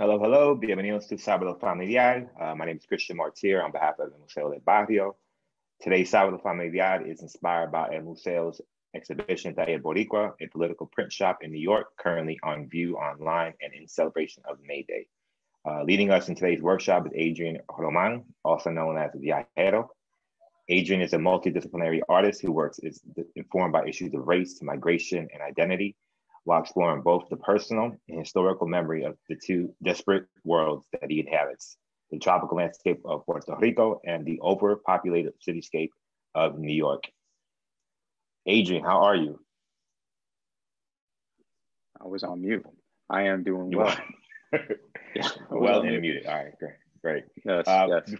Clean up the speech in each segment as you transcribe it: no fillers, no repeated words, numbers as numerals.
Hello, hello. Bienvenidos to Sábado Familiar. My name is Christian Martir on behalf of the Museo del Barrio. Today's Sábado Familiar is inspired by el Museo's exhibition Taller Boricua, a political print shop in New York, currently on view online and in celebration of May Day. Leading us in today's workshop is Adrián, also known as Viajero. Adrián is a multidisciplinary artist who is informed by issues of race, migration, and identity, while exploring both the personal and historical memory of the two disparate worlds that he inhabits, the tropical landscape of Puerto Rico and the overpopulated cityscape of New York. Adrián, how are you? I was on mute. I am doing well. Yeah, well and muted. All right, great. Yes, yes.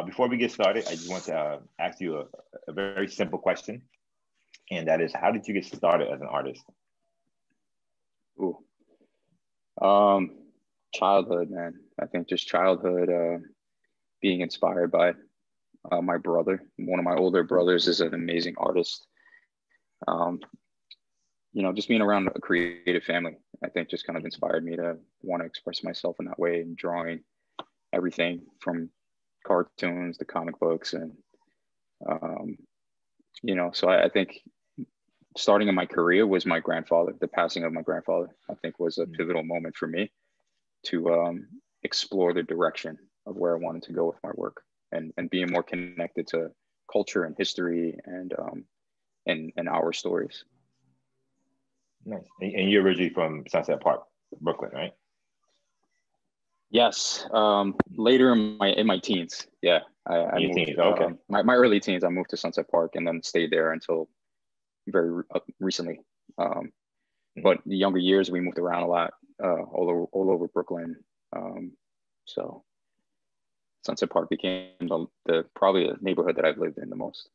Before we get started, I just want to ask you a very simple question, and that is, how did you get started as an artist? Ooh. Childhood, man. I think just childhood, being inspired by my brother. One of my older brothers is an amazing artist. You know, just being around a creative family, I think just kind of inspired me to want to express myself in that way, and drawing everything from cartoons to comic books. And, you know, so I think starting in my career was my grandfather. The passing of my grandfather, I think, was a pivotal moment for me to explore the direction of where I wanted to go with my work, and being more connected to culture and history and our stories. Nice. And you're originally from Sunset Park, Brooklyn, right? Yes. Later in my teens. Yeah. I moved, teens. Okay. My early teens, I moved to Sunset Park and then stayed there until very recently. But the younger years, we moved around a lot, all over Brooklyn. So Sunset Park became the probably the neighborhood that I've lived in the most.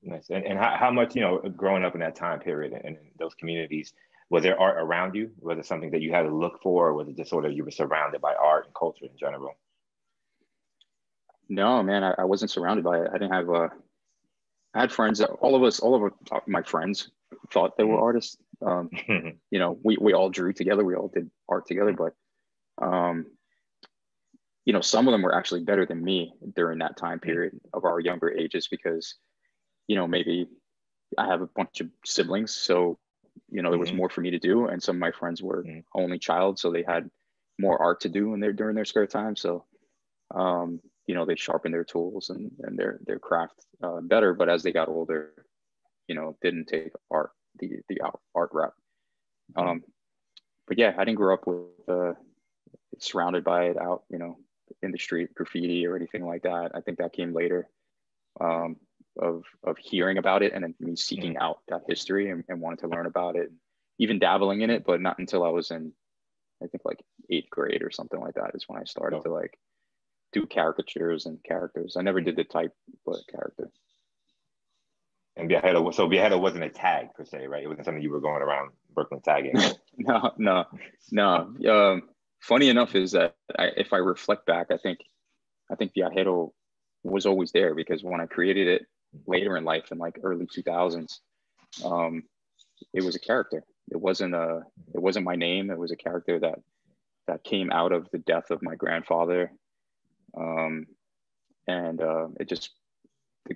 Nice. And how much, you know, growing up in that time period and in those communities, was there art around you? Was it something that you had to look for, or was it just sort of you were surrounded by art and culture in general? No, man, I wasn't surrounded by it. I didn't have I had friends. All of my friends thought they were artists. You know, we all drew together. We all did art together. But, you know, some of them were actually better than me during that time period of our younger ages, because, you know, maybe I have a bunch of siblings. So, you know, there was more for me to do. And some of my friends were only child, so they had more art to do during their spare time. So, you know, they sharpened their tools and their craft better. But as they got older, you know, didn't take the art route. But yeah, I didn't grow up with surrounded by it out, you know, in the street, graffiti or anything like that. I think that came later, of hearing about it and then me seeking out that history and wanting to learn about it, even dabbling in it, but not until I was in, I think, like 8th grade or something like that is when I started to like do caricatures and characters. I never did the type, but character. And Viajero wasn't a tag per se, right? It wasn't something you were going around Brooklyn tagging. No. Funny enough is that if I reflect back, I think Viajero was always there, because when I created it later in life, in like early 2000s, it was a character. It wasn't my name. It was a character that came out of the death of my grandfather. It just,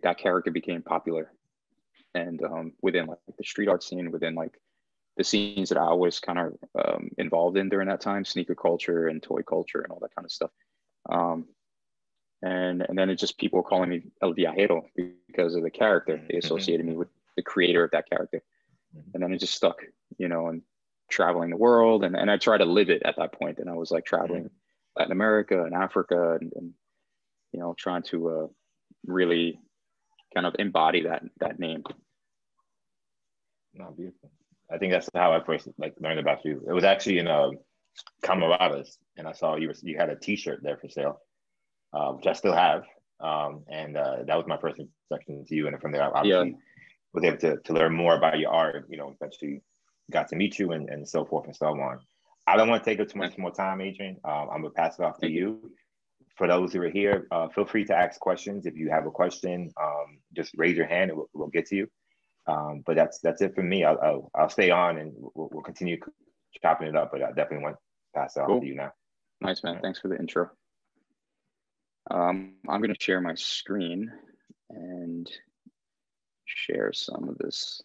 that character became popular. And within like the street art scene, within like the scenes that I was kind of involved in during that time, sneaker culture and toy culture and all that kind of stuff. And then it just, people were calling me El Viajero because of the character. They associated me with the creator of that character. And then it just stuck, you know, and traveling the world. And I tried to live it at that point. And I was like traveling Latin America and Africa and you know, trying to really kind of embody that name. No, beautiful. I think that's how I first learned about you. It was actually in commemorates, and I saw you had a T-shirt there for sale, which I still have, and that was my first introduction to you. And from there, I obviously was able to learn more about your art. You know, eventually got to meet you and so forth and so on. I don't want to take up too much more time, Adrián. I'm gonna pass it off to you. For those who are here, feel free to ask questions. If you have a question, just raise your hand and we'll get to you. But that's it for me. I'll stay on and we'll continue chopping it up. But I definitely want pass it off Cool. to you now. Nice, man. Thanks for the intro. I'm going to share my screen and share some of this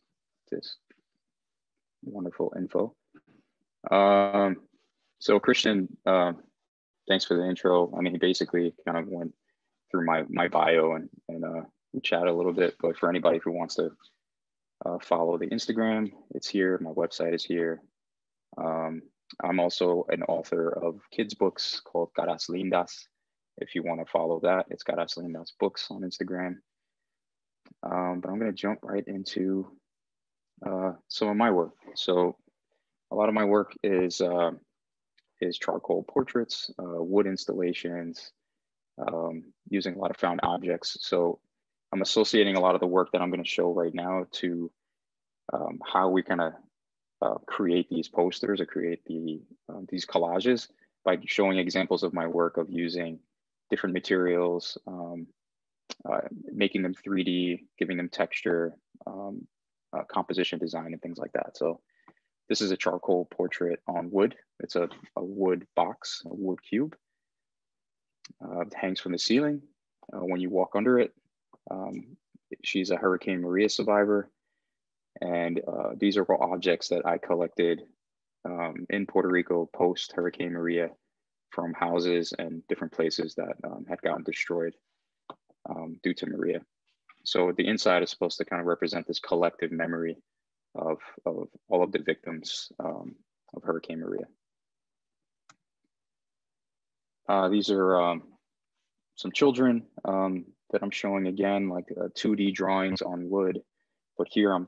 wonderful info. So Christian, thanks for the intro. I mean, he basically kind of went through my bio and we chat a little bit, but for anybody who wants to follow the Instagram, it's here. My website is here. I'm also an author of kids books called Caras Lindas. If you want to follow that, it's Caras Lindas Books on Instagram. But I'm going to jump right into some of my work. So a lot of my work is charcoal portraits, wood installations, using a lot of found objects. So I'm associating a lot of the work that I'm going to show right now to how we kind of create these posters or create these collages by showing examples of my work of using different materials, making them 3D, giving them texture, composition design, and things like that. So this is a charcoal portrait on wood. It's a wood box, a wood cube. It hangs from the ceiling. When you walk under it, she's a Hurricane Maria survivor. And these are all objects that I collected in Puerto Rico post Hurricane Maria from houses and different places that had gotten destroyed due to Maria. So the inside is supposed to kind of represent this collective memory of all of the victims of Hurricane Maria. These are some children that I'm showing again, like 2D drawings on wood. But here I'm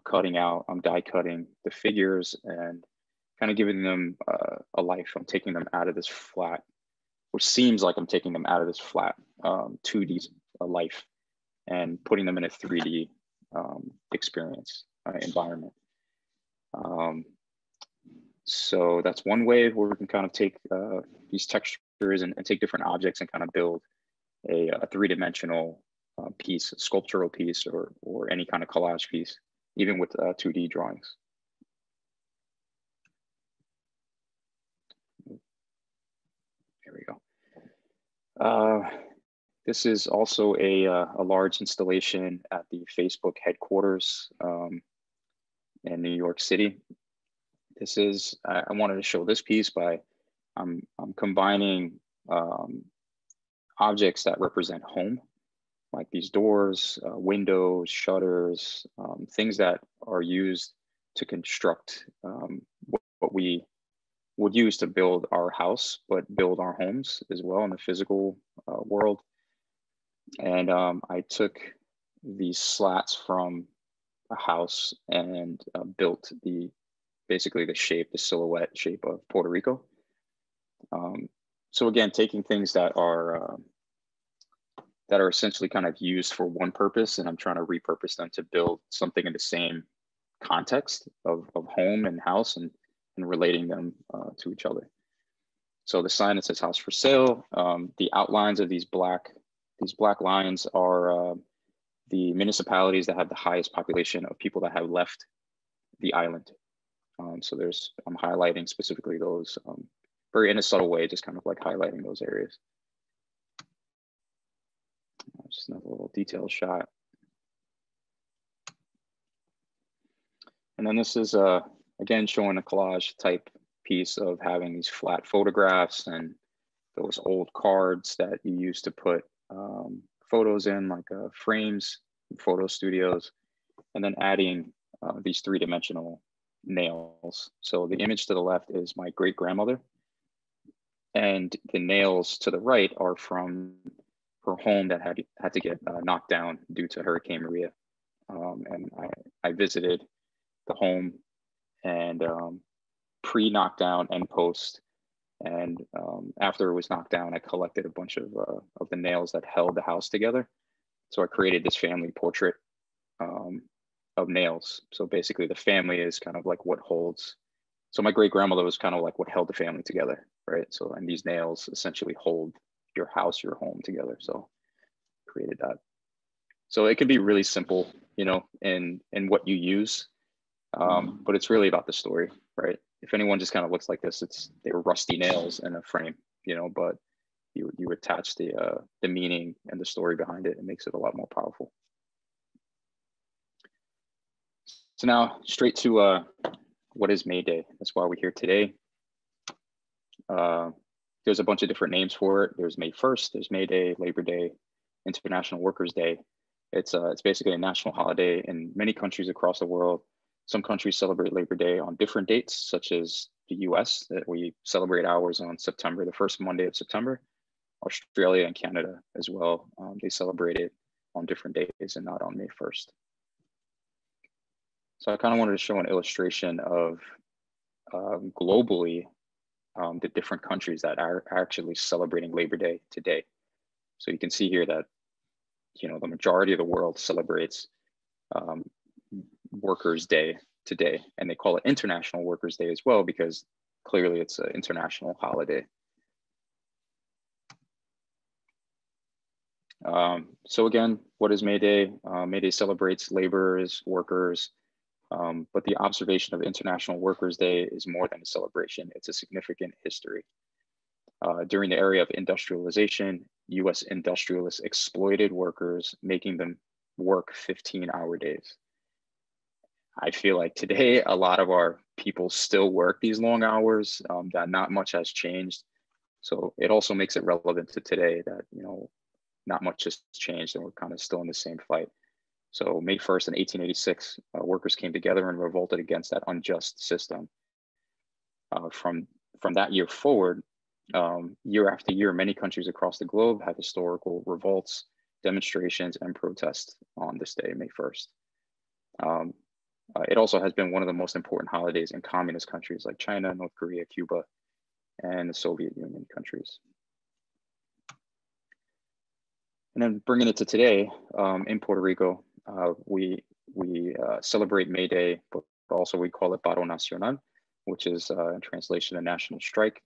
die cutting the figures and kind of giving them a life. I'm taking them out of this flat, which seems like I'm taking them out of this flat 2D life and putting them in a 3D experience environment. So that's one way where we can kind of take these textures and take different objects and kind of build a three-dimensional piece, a sculptural piece, or any kind of collage piece, even with 2D drawings. Here we go. This is also a large installation at the Facebook headquarters in New York City. This is, I wanted to show this piece by, I'm combining objects that represent home, like these doors, windows, shutters, things that are used to construct what we would use to build our house, but build our homes as well in the physical world. And I took these slats from a house and built basically the shape, the silhouette shape of Puerto Rico. So again, taking things that are essentially kind of used for one purpose, and I'm trying to repurpose them to build something in the same context of home and house and relating them to each other. So the sign that says house for sale, the outlines of these black lines are the municipalities that have the highest population of people that have left the island. So I'm highlighting specifically those very in a subtle way, just kind of like highlighting those areas. Just another little detailed shot. And then this is, again, showing a collage type piece of having these flat photographs and those old cards that you used to put photos in, like frames, photo studios, and then adding these three-dimensional nails. So the image to the left is my great-grandmother, and the nails to the right are from her home that had to get knocked down due to Hurricane Maria. And I visited the home and pre-knockdown and post. And after it was knocked down, I collected a bunch of the nails that held the house together. So I created this family portrait of nails. So basically the family is kind of like what holds. So my great grandmother was kind of like what held the family together, right? So, and these nails essentially hold your house, your home together. So created that. So it can be really simple, you know, in what you use, but it's really about the story, right? if anyone just kind of looks like this, they were rusty nails in a frame, you know, but you attach the meaning and the story behind it. It makes it a lot more powerful. So now straight to what is May Day? That's why we're here today. There's a bunch of different names for it. There's May 1st, there's May Day, Labor Day, International Workers' Day. It's basically a national holiday in many countries across the world. Some countries celebrate Labor Day on different dates, such as the US, that we celebrate ours on September, the first Monday of September. Australia and Canada as well, they celebrate it on different days and not on May 1st. So I kind of wanted to show an illustration of globally the different countries that are actually celebrating Labor Day today. So you can see here that, you know, the majority of the world celebrates Workers' Day today, and they call it International Workers' Day as well, because clearly it's an international holiday. So again, what is May Day? May Day celebrates laborers, workers, but the observation of International Workers' Day is more than a celebration. It's a significant history. During the era of industrialization, US industrialists exploited workers, making them work 15-hour days. I feel like today, a lot of our people still work these long hours, that not much has changed. So it also makes it relevant to today that, you know, not much has changed and we're kind of still in the same fight. So May 1st in 1886, workers came together and revolted against that unjust system. From that year forward, year after year, many countries across the globe have historical revolts, demonstrations, and protests on this day, May 1st. It also has been one of the most important holidays in communist countries like China, North Korea, Cuba, and the Soviet Union countries. And then bringing it to today, in Puerto Rico, we celebrate May Day, but also we call it Paro Nacional, which is in translation a national strike.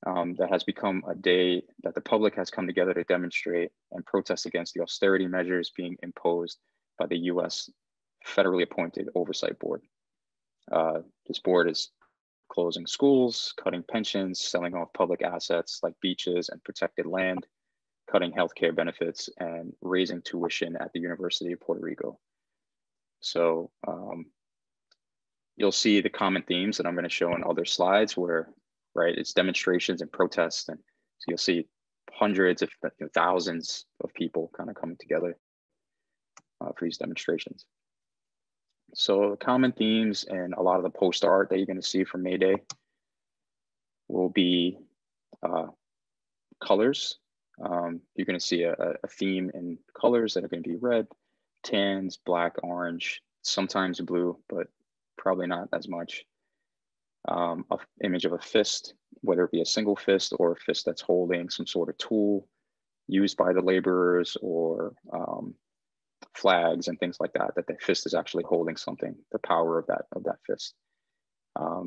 That has become a day that the public has come together to demonstrate and protest against the austerity measures being imposed by the US federally appointed oversight board. This board is closing schools, cutting pensions, selling off public assets like beaches and protected land, cutting healthcare benefits, and raising tuition at the University of Puerto Rico. So you'll see the common themes that I'm going to show in other slides where, right, it's demonstrations and protests. And so you'll see hundreds, if thousands of people kind of coming together for these demonstrations. So common themes and a lot of the poster art that you're going to see from May Day will be colors. You're going to see a theme in colors that are going to be red, tans, black, orange, sometimes blue, but probably not as much. An image of a fist, whether it be a single fist or a fist that's holding some sort of tool used by the laborers, or flags and things like that, that the fist is actually holding something, the power of that fist.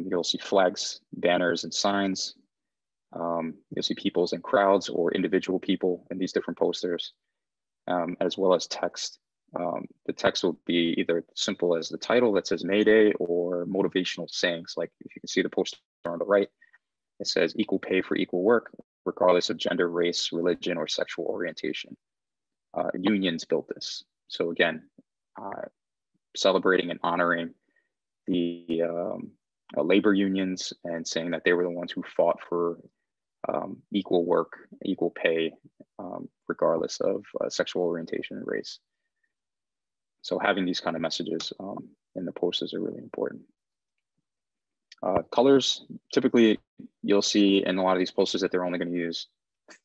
You'll see flags, banners, and signs. You'll see peoples in crowds or individual people in these different posters, as well as text. The text will be either simple as the title that says May Day, or motivational sayings. Like if you can see the poster on the right, it says equal pay for equal work, regardless of gender, race, religion, or sexual orientation. Unions built this. So again, celebrating and honoring the labor unions and saying that they were the ones who fought for equal work, equal pay, regardless of sexual orientation and race. So having these kind of messages in the posters are really important. Colors, typically you'll see in a lot of these posters that they're only going to use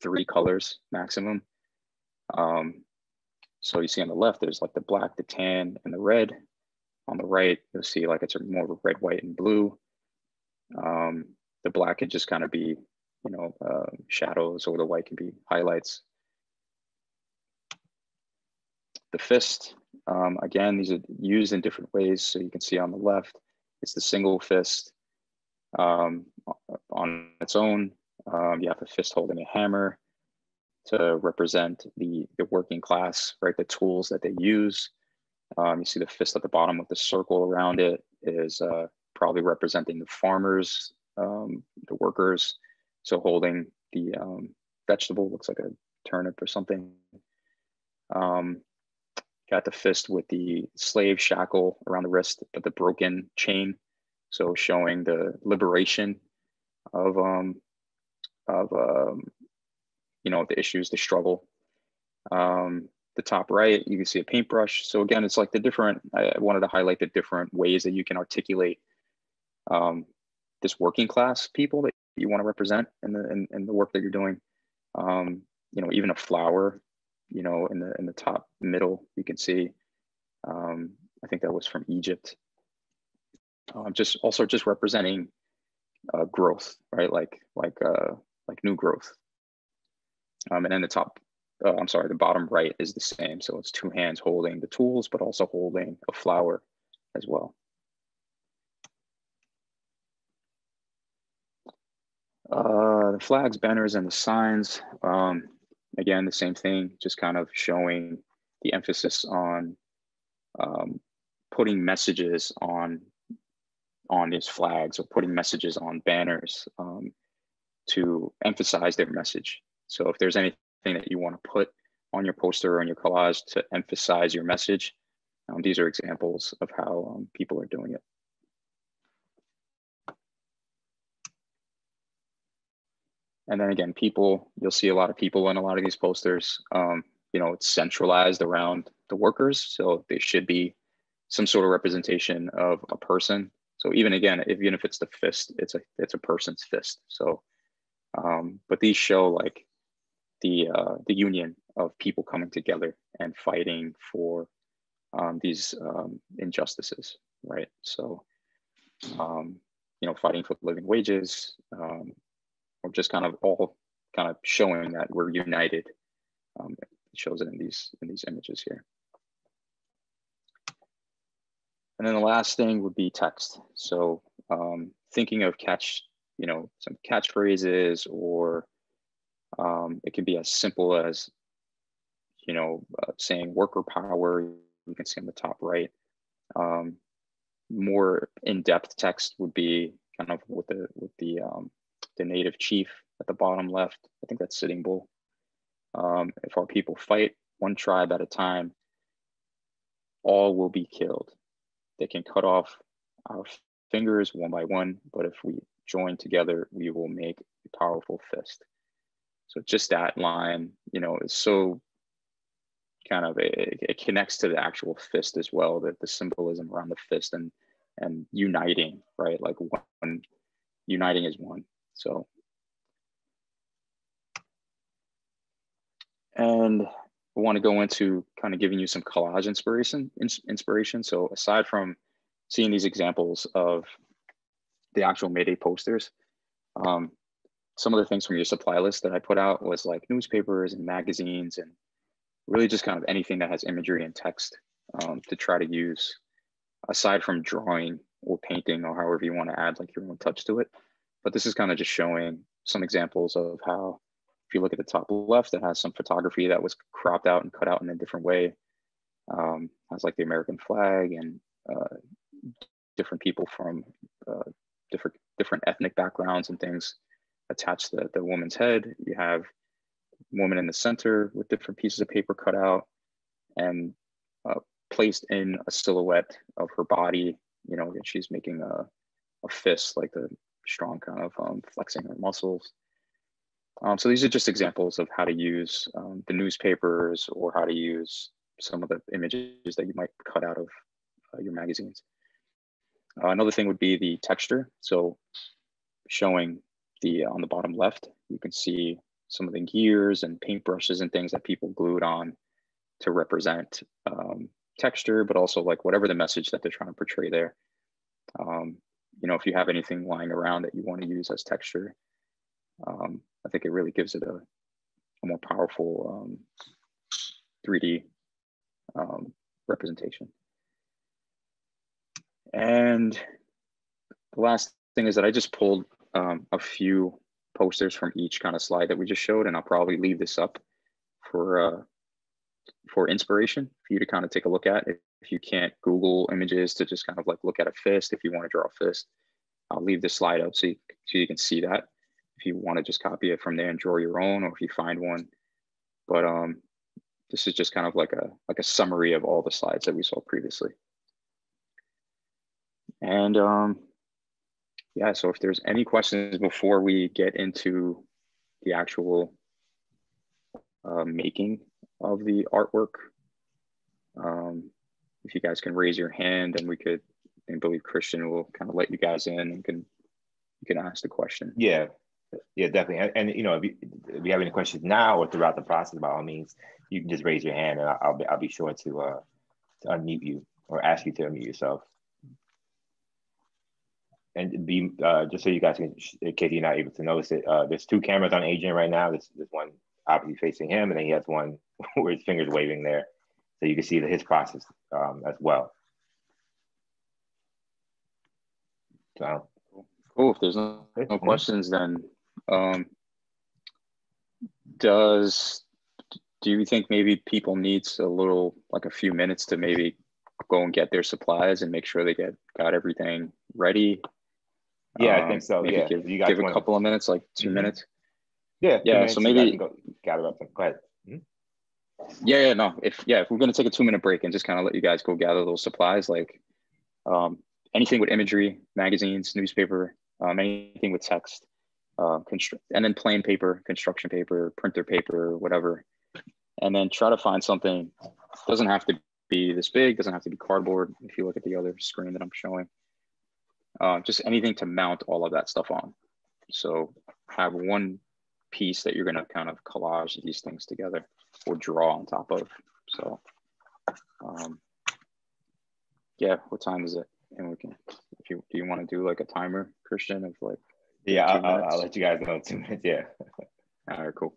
3 colors maximum. So you see on the left, there's like the black, the tan, and the red. On the right, you'll see like it's more of a red, white, and blue. The black could just kind of be, you know, shadows, or the white can be highlights. The fist, again, these are used in different ways. So you can see on the left, it's the single fist on its own. You have a fist holding a hammer to represent the working class, right? The tools that they use. You see the fist at the bottom with the circle around it is probably representing the farmers, the workers. So holding the vegetable, looks like a turnip or something. Got the fist with the slave shackle around the wrist, but the broken chain. So showing the liberation of you know, the issues, the struggle. The top right, you can see a paintbrush. So again, it's like the different, I wanted to highlight the different ways that you can articulate this working class people that you want to represent in the work that you're doing. You know, even a flower, you know, in the top middle, you can see, I think that was from Egypt. Just representing growth, right? Like new growth. And then the top, I'm sorry, the bottom right is the same. So it's two hands holding the tools, but also holding a flower as well. The flags, banners, and the signs. Again, the same thing, just kind of showing the emphasis on putting messages on these flags, or putting messages on banners to emphasize their message. So if there's anything that you want to put on your poster or on your collage to emphasize your message, these are examples of how people are doing it. And then again, people, you'll see a lot of people in a lot of these posters. You know, it's centralized around the workers. So there should be some sort of representation of a person. So even if it's the fist, it's a person's fist. So, but these show like the union of people coming together and fighting for these injustices, right? So, you know, fighting for living wages, or just kind of all kind of showing that we're united. It shows it in these images here. And then the last thing would be text. So thinking of some catchphrases, or it can be as simple as, you know, saying worker power. You can see on the top right. More in-depth text would be kind of with the native chief at the bottom left. I think that's Sitting Bull. If our people fight one tribe at a time, all will be killed. They can cut off our fingers one by one, but if we join together, we will make a powerful fist. So just that line, you know, is so kind of it connects to the actual fist as well, that the symbolism around the fist and uniting, right? Like one, uniting is one. So, and I want to go into kind of giving you some collage inspiration. So aside from seeing these examples of the actual May Day posters, some of the things from your supply list that I put out was like newspapers and magazines, and really just kind of anything that has imagery and text to try to use, aside from drawing or painting or however you want to add like your own touch to it. But this is kind of just showing some examples of how, if you look at the top left, it has some photography that was cropped out and cut out in a different way. Has like the American flag and different people from different ethnic backgrounds and things attached to the woman's head. You have woman in the center with different pieces of paper cut out and placed in a silhouette of her body. You know, and she's making a fist, like the strong kind of flexing her muscles. So these are just examples of how to use the newspapers, or how to use some of the images that you might cut out of your magazines. Another thing would be the texture. So showing on the bottom left, you can see some of the gears and paintbrushes and things that people glued on to represent texture, but also like whatever the message that they're trying to portray there. You know, if you have anything lying around that you want to use as texture, I think it really gives it a more powerful 3D representation. And the last thing is that I just pulled a few posters from each kind of slide that we just showed, and I'll probably leave this up for inspiration for you to kind of take a look at if if you can't Google images, to just kind of like look at a fist. If you want to draw a fist, I'll leave the slide up so you can see that. If you want to just copy it from there and draw your own, or if you find one. But this is just kind of like a summary of all the slides that we saw previously. And yeah, so if there's any questions before we get into the actual making of the artwork, if you guys can raise your hand, and I believe Christian will kind of let you guys in and you can ask the question. Yeah, definitely. And you know, if you have any questions now or throughout the process, by all means, you can just raise your hand, and I'll be sure to unmute you or ask you to unmute yourself. And just so you guys can, in case you're not able to notice it, there's two cameras on Adrian right now. There's one obviously facing him, and then he has one where his finger's waving there, so you can see his process as well. So cool. If there's no questions, then do you think maybe people needs a few minutes to maybe go and get their supplies and make sure they got everything ready? Yeah, I think so. Maybe Yeah, give a couple of minutes, like 2 minutes. Yeah, 2 minutes, so maybe go gather up. Go ahead. If we're gonna take a 2-minute break and just kind of let you guys go gather those supplies, like anything with imagery, magazines, newspaper, anything with text, and then plain paper, construction paper, printer paper, whatever. And then try to find something. Doesn't have to be this big, doesn't have to be cardboard. If you look at the other screen that I'm showing, just anything to mount all of that stuff on. So have one piece that you're gonna kind of collage these things together or draw on top of. So yeah, what time is it? And we can, do you want to do like a timer, Christian, of like? Yeah, I'll let you guys know in 2 minutes. Yeah. All right, cool.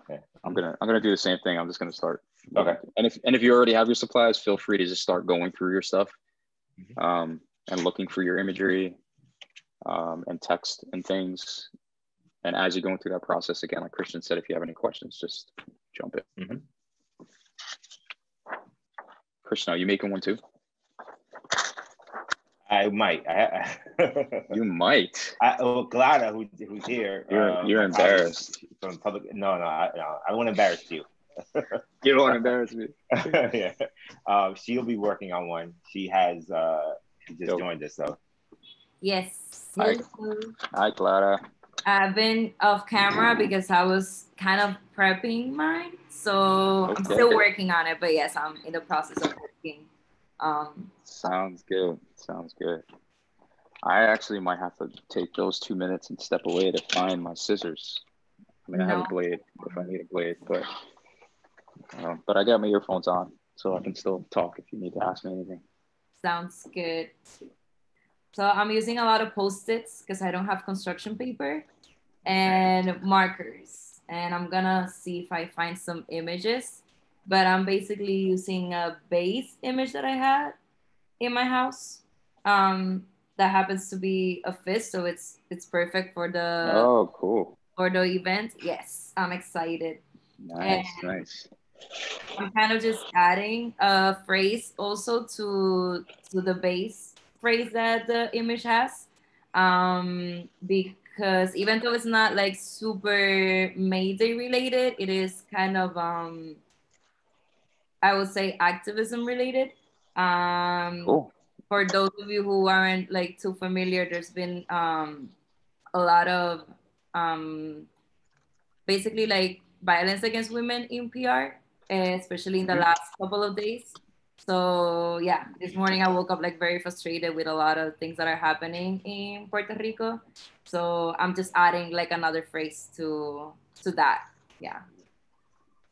Okay. I'm gonna do the same thing. I'm just gonna start. Okay. And if you already have your supplies, feel free to just start going through your stuff, and looking for your imagery, and text and things. And as you're going through that process, again, like Christian said, if you have any questions, just jump in. Christian, are you making one too? I might. You might. Glada, who's here. You're embarrassed. From public. No, I don't want to embarrass you. You don't want to embarrass me. Yeah. She'll be working on one. She has just joined us, so. Yes. Hi, Clara. I've been off camera because I was kind of prepping mine, so I'm still working on it. But yes, I'm in the process of working. Sounds good. I actually might have to take those 2 minutes and step away to find my scissors. I mean, I have a blade if I need a blade, but I got my earphones on, so I can still talk if you need to ask me anything. Sounds good. So I'm using a lot of Post-its because I don't have construction paper and markers. And I'm gonna see if I find some images, but I'm basically using a base image that I had in my house. That happens to be a fist, so it's perfect for the cool for the event. Yes, I'm excited. Nice. I'm kind of just adding a phrase also to the base phrase that the image has, because even though it's not like super Mayday related, it is kind of I would say activism related. Cool. For those of you who aren't like too familiar, there's been a lot of basically like violence against women in PR, especially in the last couple of days. So yeah, this morning I woke up like very frustrated with a lot of things that are happening in Puerto Rico. So I'm just adding like another phrase to that. Yeah.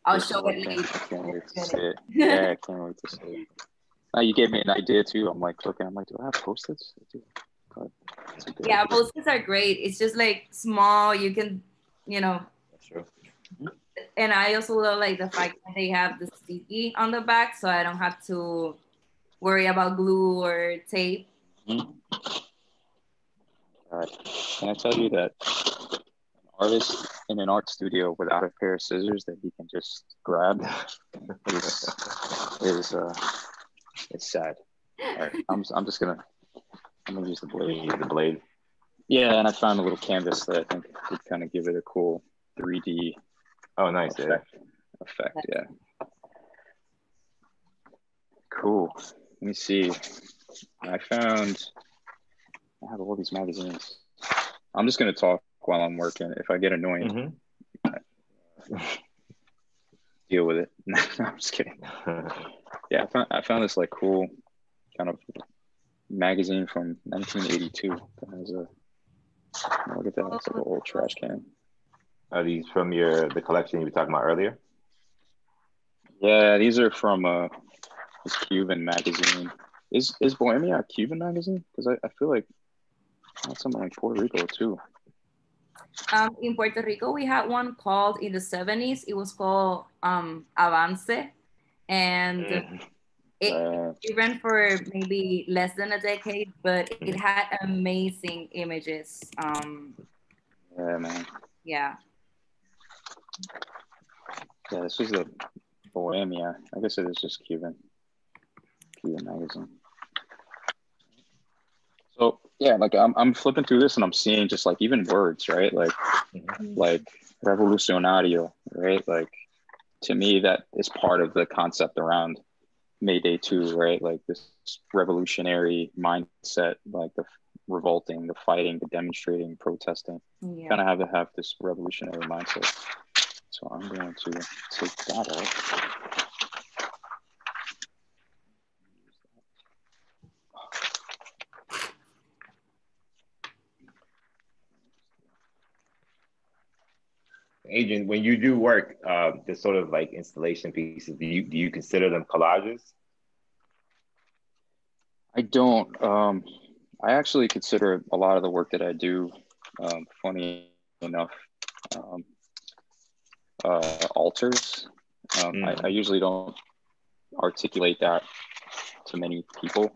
I'll show it later. I can't wait to see it. Yeah, I can't wait to see it. Now you gave me an idea too. I'm like looking, do I have Post-its? Yeah, Post-its are great. It's just like small, you can, That's true. And I also love like the fact that they have the sticky on the back, so I don't have to worry about glue or tape. God, can I tell you that an artist in an art studio without a pair of scissors that he can just grab is It's sad. All right, I'm gonna use the blade. Use the blade. Yeah, and I found a little canvas that I think would kind of give it a cool 3D. Oh, nice. Effect. Yeah. Cool. Let me see. I have all these magazines. I'm just gonna talk while I'm working. If I get annoying, deal with it. No, I'm just kidding. Yeah, I found this like cool kind of magazine from 1982 that has a, look at that, it's like an old trash can. Are these from the collection you were talking about earlier? Yeah, these are from this Cuban magazine. Is Bohemia a Cuban magazine? Because I feel like that's something like Puerto Rico too. In Puerto Rico, we had one called in the 70s. It was called Avance, and it ran for maybe less than a decade, but it had amazing images. Yeah, man. Yeah. Yeah, this is the Bohemia. I guess it is just Cuban magazine. So yeah, like I'm flipping through this and I'm seeing just like even words, right? Like revolucionario, right? Like to me that is part of the concept around May Day too, right? Like this revolutionary mindset, like the revolting, the fighting, the demonstrating, protesting. Yeah. Kind of have to have this revolutionary mindset. So I'm going to take that out. Adrian, when you do work, the sort of like installation pieces, do you consider them collages? I don't. I actually consider a lot of the work that I do, funny enough, alters. I usually don't articulate that to many people,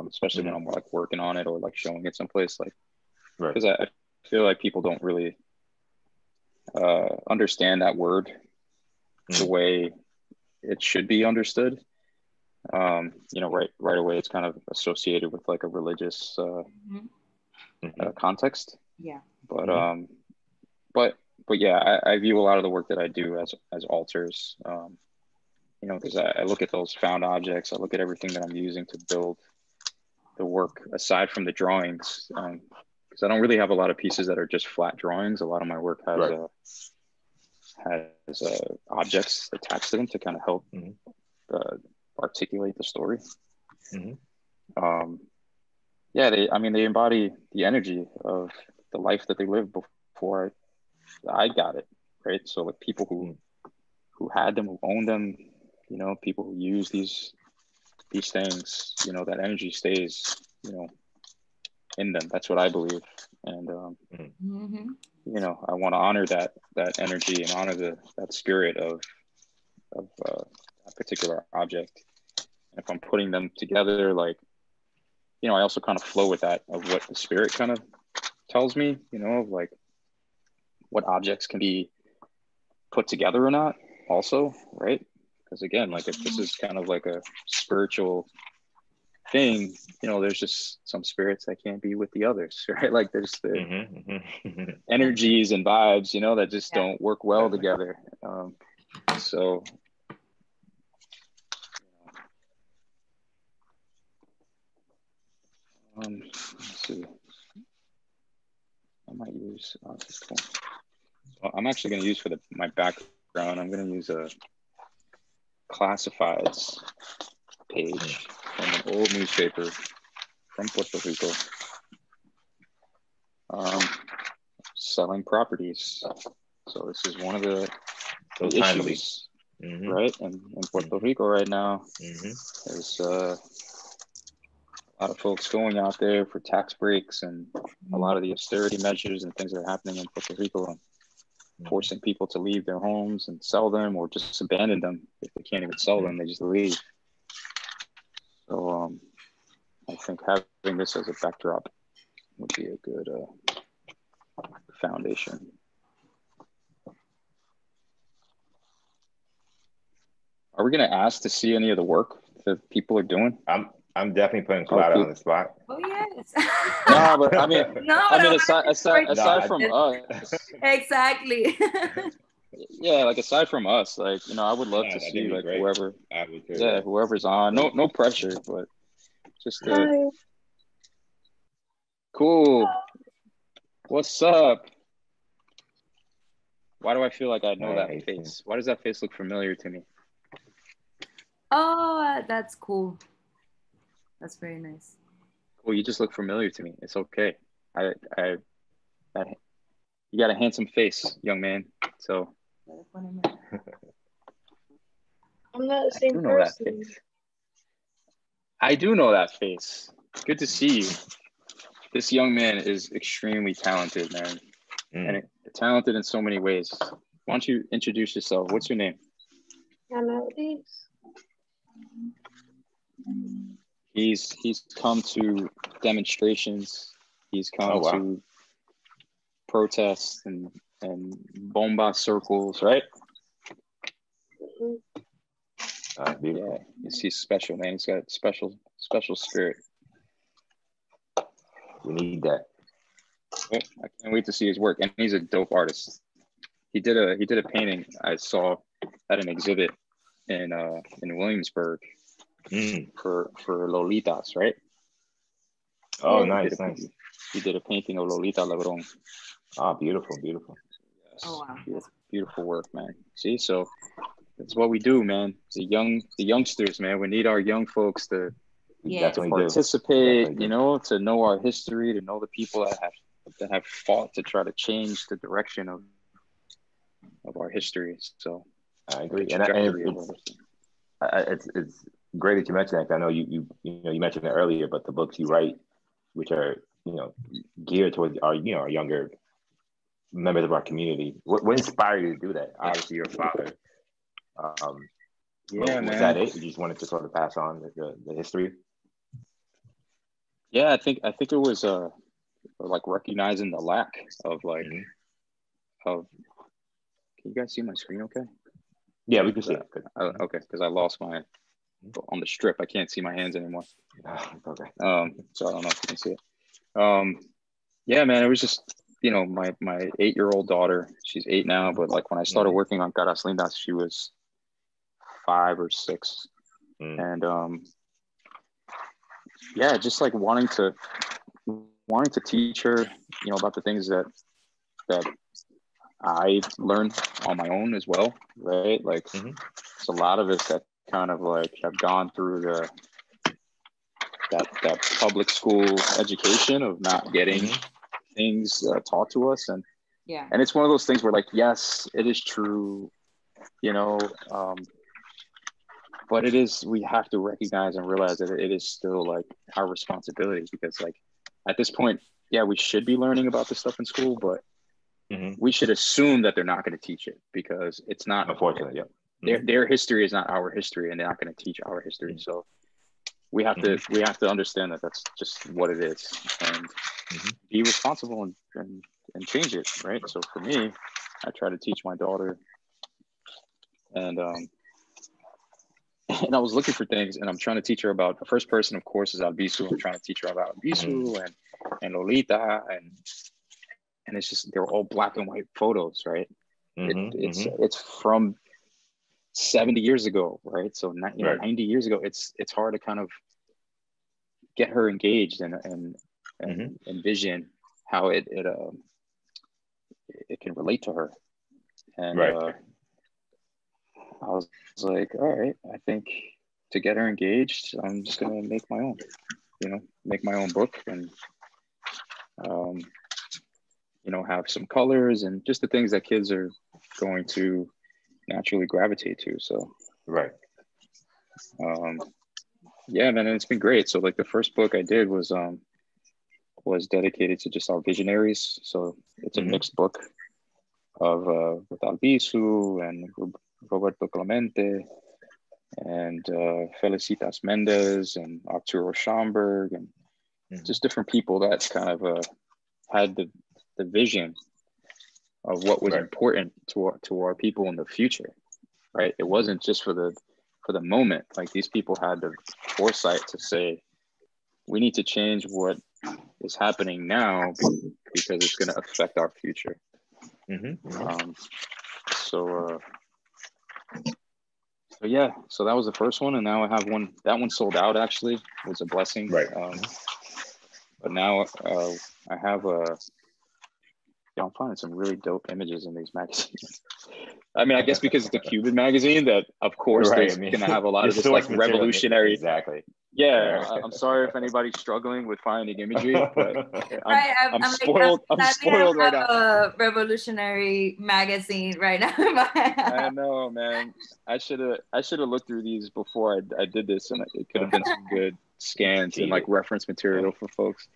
especially when I'm like working on it or like showing it someplace, like because I feel like people don't really understand that word the way it should be understood. You know, right away it's kind of associated with like a religious context. Yeah. But yeah, I view a lot of the work that I do as alters. You know, because I look at those found objects, I look at everything that I'm using to build the work aside from the drawings. Because I don't really have a lot of pieces that are just flat drawings. A lot of my work has objects attached to them to kind of help articulate the story. Yeah, they embody the energy of the life that they lived before I got it, right? So like people who had them, who owned them, you know, people who use these things, you know, that energy stays, you know, in them. That's what I believe. And you know, I want to honor that energy and honor that spirit of that particular object. And if I'm putting them together, like, you know, I also kind of flow with that of what the spirit kind of tells me, you know, of like what objects can be put together or not also, right? Because again, like if this is kind of like a spiritual thing, you know, there's just some spirits that can't be with the others, right? Like there's the energies and vibes, you know, that just don't work well together. So let's see. I might use this cool. So I'm actually going to use for my background, I'm going to use a classifieds page from an old newspaper from Puerto Rico, selling properties. So this is one of the issues, right? And in Puerto Rico right now, there's a lot of folks going out there for tax breaks and a lot of the austerity measures and things that are happening in Puerto Rico and forcing people to leave their homes and sell them or just abandon them. If they can't even sell them, they just leave. So I think having this as a backdrop would be a good foundation. Are we going to ask to see any of the work that people are doing? I'm definitely putting Cloud on the spot. Oh yes. No, but I mean, No, aside from us, exactly. yeah, like aside from us, like, you know, I would love to see like whoever, whoever's on. No pressure, but just cool. What's up? Why do I feel like I know that face? Why does that face look familiar to me? Oh, that's cool. That's very nice. Well, you just look familiar to me. It's okay. You got a handsome face, young man. So I'm not the same person. I do know that face. Good to see you. This young man is extremely talented, man. And talented in so many ways. Why don't you introduce yourself? What's your name? He's come to demonstrations. He's come to protests and bomba circles, right? Yeah, he's special, man. He's got special spirit. We need that. I can't wait to see his work, and he's a dope artist. He did a painting I saw at an exhibit in Williamsburg for Lolitas, right? Oh, nice. He did a painting of Lolita Lebron. Oh, beautiful. Yes. Oh wow, beautiful work, man. See, so that's what we do, man. The youngsters, man. We need our young folks to participate, you know, to know our history, to know the people that have fought to try to change the direction of our history. So I agree, and it's great that you mentioned that. I know you mentioned it earlier, but the books you write, which are geared towards our younger members of our community. What inspired you to do that? Obviously, your father. Was that it? You just wanted to sort of pass on the history? Yeah, I think it was like recognizing the lack of like of. Can you guys see my screen? Okay. Yeah, we can see it. Okay, because I lost my on the strip. I can't see my hands anymore. Okay. So I don't know if you can see it. Yeah, man, it was just my 8-year-old daughter. She's 8 now, but like when I started working on Caras Lindas, she was 5 or 6, and yeah, just like wanting to teach her, about the things that I learned on my own as well, right? Like there's a lot of us that kind of like have gone through that public school education of not getting things taught to us, and it's one of those things where like, yes, it is true, but we have to recognize and realize that it is still like our responsibility, because like at this point, yeah, we should be learning about this stuff in school, but we should assume that they're not going to teach it, because it's not. Unfortunately, yeah. Their history is not our history, and they're not going to teach our history. So we have to understand that that's just what it is, and be responsible and change it, right? So for me, I try to teach my daughter, and I was looking for things, and I'm trying to teach her about the first person, of course, is Albizu. I'm trying to teach her about Albizu and Lolita, and it's just, they're all black and white photos, right? It's from 70 years ago, right? So 90 years ago, it's hard to kind of get her engaged and envision how it can relate to her. And I was like, all right, I think to get her engaged, I'm just gonna make my own book, and have some colors and just the things that kids are going to naturally gravitate to. So yeah, man, and it's been great. So like the first book I did was dedicated to just our visionaries. So it's a mixed book of with Albizu and Roberto Clemente and Felicitas Mendez and Arturo Schomburg, and just different people that kind of had the vision of what was important to our people in the future, right? It wasn't just for the for the moment, like these people had the foresight to say, we need to change what is happening now because it's going to affect our future. So yeah, so that was the first one, and now I have one. That one sold out, actually. It was a blessing. Right. But now I have I'm finding some really dope images in these magazines. I mean, I guess because it's the Cuban magazine, that of course there's gonna have a lot of this like revolutionary. Exactly. Yeah, I'm sorry if anybody's struggling with finding imagery, but I'm spoiled. I'm spoiled right now. A revolutionary magazine right now. I know, man. I should have looked through these before I did this, and it could have been some good scans and like reference material for folks.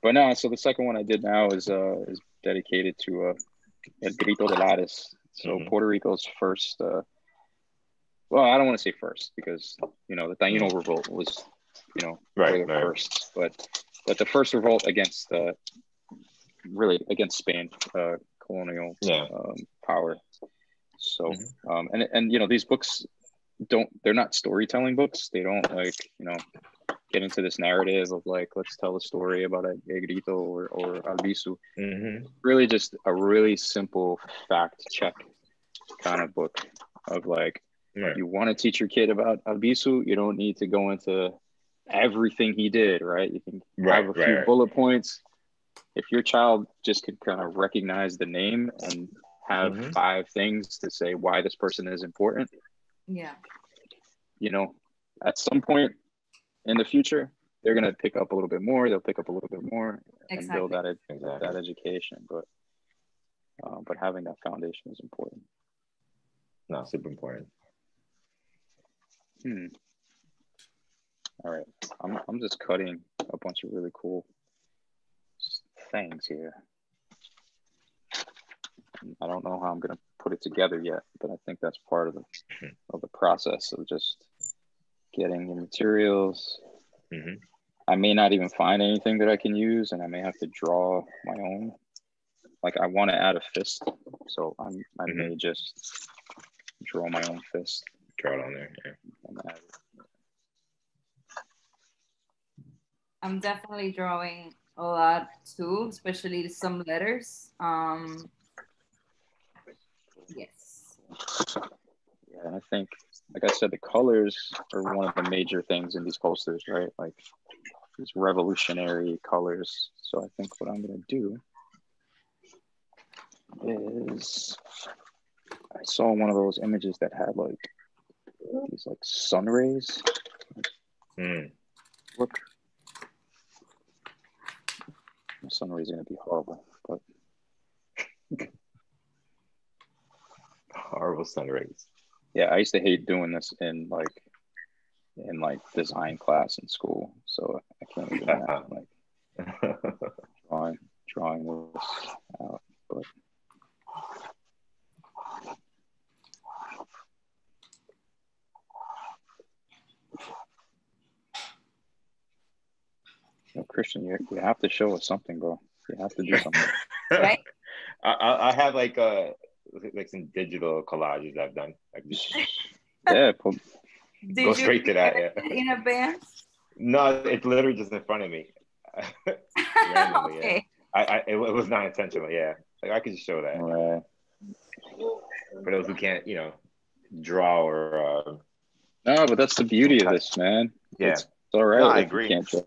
But no, so the second one I did now is dedicated to El Grito de Lares. So Puerto Rico's first. Well, I don't want to say first because the Taino revolt was first, but the first revolt against really against Spain, colonial power. So and these books they're not storytelling books. They don't get into this narrative of like, let's tell a story about a grito or albizu. Really just a really simple fact check kind of book of like, you want to teach your kid about albizu, you don't need to go into everything he did, right? You can have a few bullet points. If your child just could kind of recognize the name and have 5 things to say why this person is important. Yeah. At some point in the future, they're going to pick up a little bit more. They'll pick up a little bit more and build that education. But having that foundation is important. No, super important. All right, I'm just cutting a bunch of really cool things here. I don't know how I'm gonna put it together yet, but I think that's part of the process of just getting the materials. I may not even find anything that I can use, and I may have to draw my own. Like I want to add a fist, so I may just draw my own fist. Draw it on there. Yeah. I'm definitely drawing a lot too, especially some letters. Yes. Yeah, and I think, like I said, the colors are one of the major things in these posters, right? Like these revolutionary colors. So I think what I'm gonna do is, I saw one of those images that had like these like sun rays. Look, the sun rays are gonna be horrible, but horrible sun rays. Yeah, I used to hate doing this in design class in school, so I can't even imagine like drawing this out. But Christian, you have to show us something, bro. You have to do something. Right? I have like some digital collages I've done. Yeah, go straight to that. Yeah. In advance? No, it's literally just in front of me. Randomly, okay. Yeah. It was not intentional. Yeah, like I could just show that. Right. For those who can't, draw or. No, but that's the beauty of this, man. Yeah. It's all right. No, I if agree. You can't draw,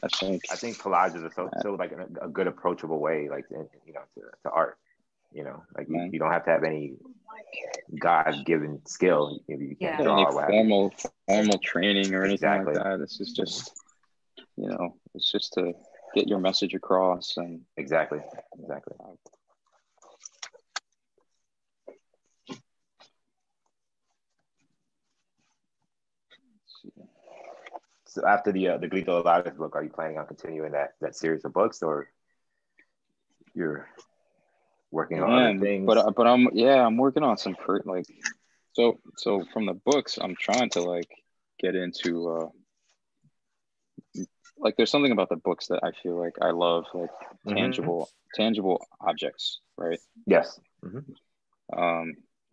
I think collages are so like a good approachable way, like to art. Like you don't have to have any God-given skill. You can't draw any formal training or anything like that. This is just, it's just to get your message across. And exactly. So after the Grito de Lares book, are you planning on continuing that series of books, or you're working on other things? But I'm working on some so from the books, I'm trying to get into there's something about the books that I feel like I love, tangible objects, right? Yes.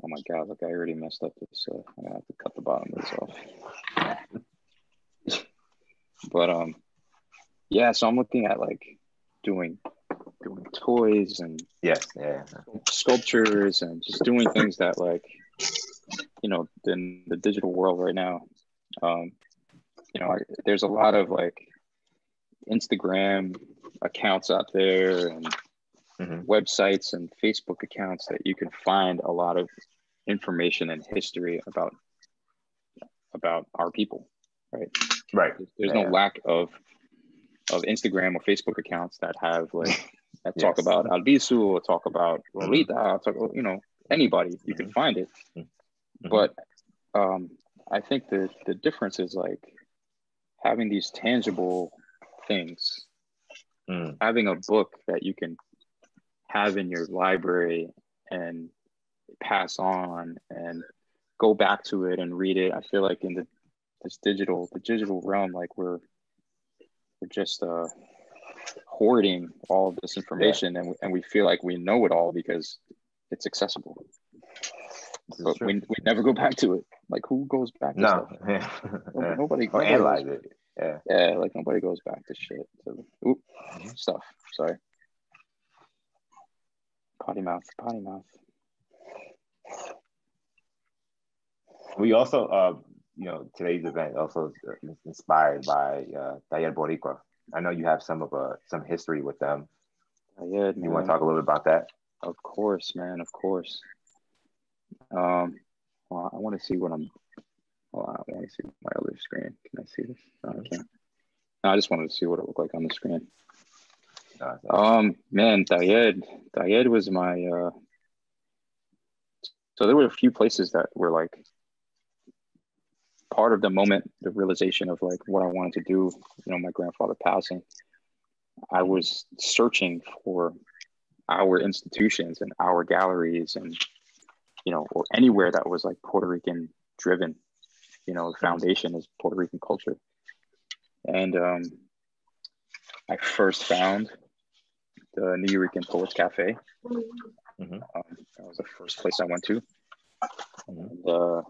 Oh my God, look, I already messed up this. I'm gonna have to cut the bottom of this off. But yeah, so I'm looking at like doing toys and sculptures and just doing things that, like, you know, in the digital world right now, you know, there's a lot of like Instagram accounts out there and websites and Facebook accounts that you can find a lot of information and history about our people, right? Right. There's no lack of Instagram or Facebook accounts that have like that talk about Albizu, or talk about Lolita, talk, you know, anybody, you can find it. But I think the difference is like having these tangible things, having a book that you can have in your library and pass on and go back to it and read it. I feel like in the digital realm, like we're just hoarding all of this information, and we feel like we know it all because it's accessible. But we never go back to it. Like, who goes back to stuff? Nobody analyze it. Yeah, like nobody goes back to shit. So, stuff. Sorry. Potty mouth. We also, you know, today's event also is inspired by Taller Boricua. I know you have some history with them. Yeah, you want to talk a little bit about that? Of course, man. Of course. Well, I want to see what I'm. Well, I want to see my other screen. Can I see this? No, I can't. No, I just wanted to see what it looked like on the screen. Man, Taller was my. So there were a few places that were like part of the moment, the realization of like what I wanted to do. You know, my grandfather passing. I was searching for our institutions and our galleries, and you know, or anywhere that was like Puerto Rican driven. You know, the foundation is Puerto Rican culture. And I first found the New Eurekan Poets Cafe. That was the first place I went to. And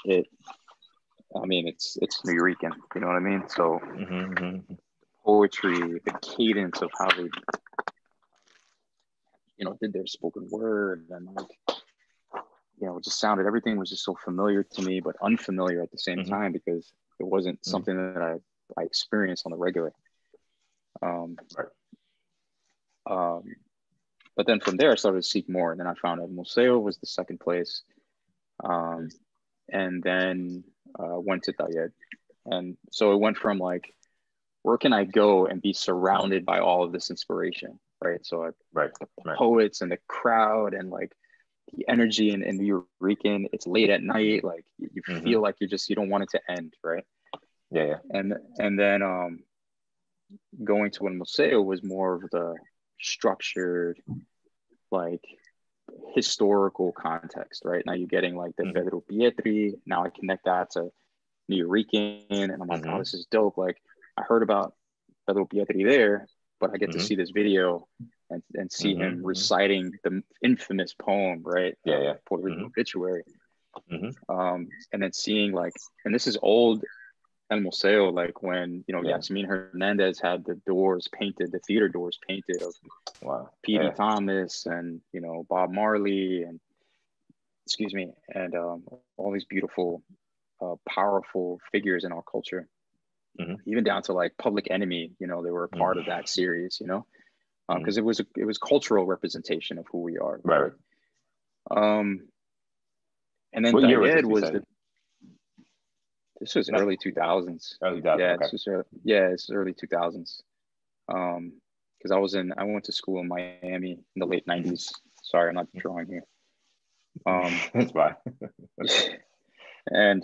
it's New Eurekan, you know what I mean? So poetry, the cadence of how they, you know, did their spoken word, and like, you know, it just sounded, everything was just so familiar to me, but unfamiliar at the same time, because it wasn't something that I experienced on the regular. But then from there, I started to seek more. And then I found out Museo was the second place. And then went to Taller. And so it went from like, where can I go and be surrounded by all of this inspiration, right? So the poets and the crowd and like the energy in New Eurekan, it's late at night, like you feel like you don't want it to end, right? And then going to a Museo was more of the structured, like historical context, right? Now you're getting like the Pedro Pietri, now I connect that to New Eurekan, and I'm like, oh, this is dope. Like I heard about Pedro Pietri there, but I get to see this video and see him reciting the infamous poem, right? Puerto Rican obituary. And then seeing like, and this is old El Museo, like when, you know, Yasmin Hernandez had the doors painted, the theater doors painted of P.D. Thomas and, you know, Bob Marley and, and all these beautiful, powerful figures in our culture, even down to like Public Enemy, you know, they were a part of that series, you know, because it was cultural representation of who we are. Right. And then Taller was this was early 2000s. Early 2000s. It's early 2000s. Because I went to school in Miami in the late 90s. Sorry, I'm not drawing here. That's fine. And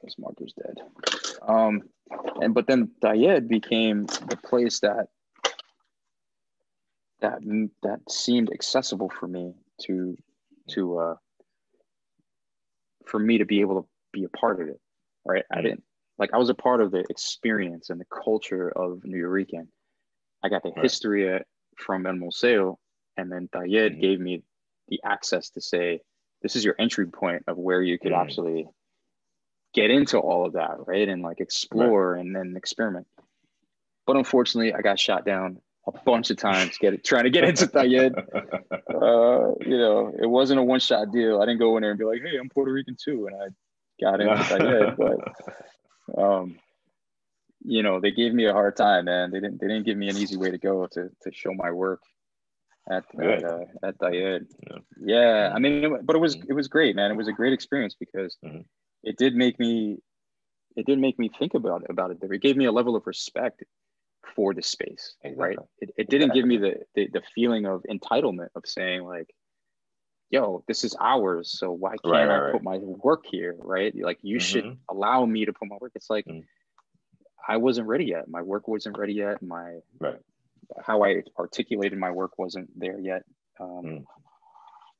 this marker's dead. But then Taller became the place that seemed accessible for me for me to be able to be a part of it, right? I was a part of the experience and the culture of New Eurekan. I got the history from El Museo, and then Taller gave me the access to say, this is your entry point of where you could actually get into all of that, right? And like explore and then experiment. But unfortunately, I got shot down a bunch of times trying to get into Taller. You know, it wasn't a one-shot deal. I didn't go in there and be like, hey, I'm Puerto Rican too. And I got into Taller. But, you know, they gave me a hard time, man. They didn't give me an easy way to go to show my work at Taller. Yeah, I mean, but it was great, man. It was a great experience because it did make me think about it. It gave me a level of respect for the space, right? It didn't give me the feeling of entitlement of saying like, yo, this is ours, so why can't I put my work here, right? Like you should allow me to put my work. It's like I wasn't ready yet. My work wasn't ready yet. My how I articulated my work wasn't there yet.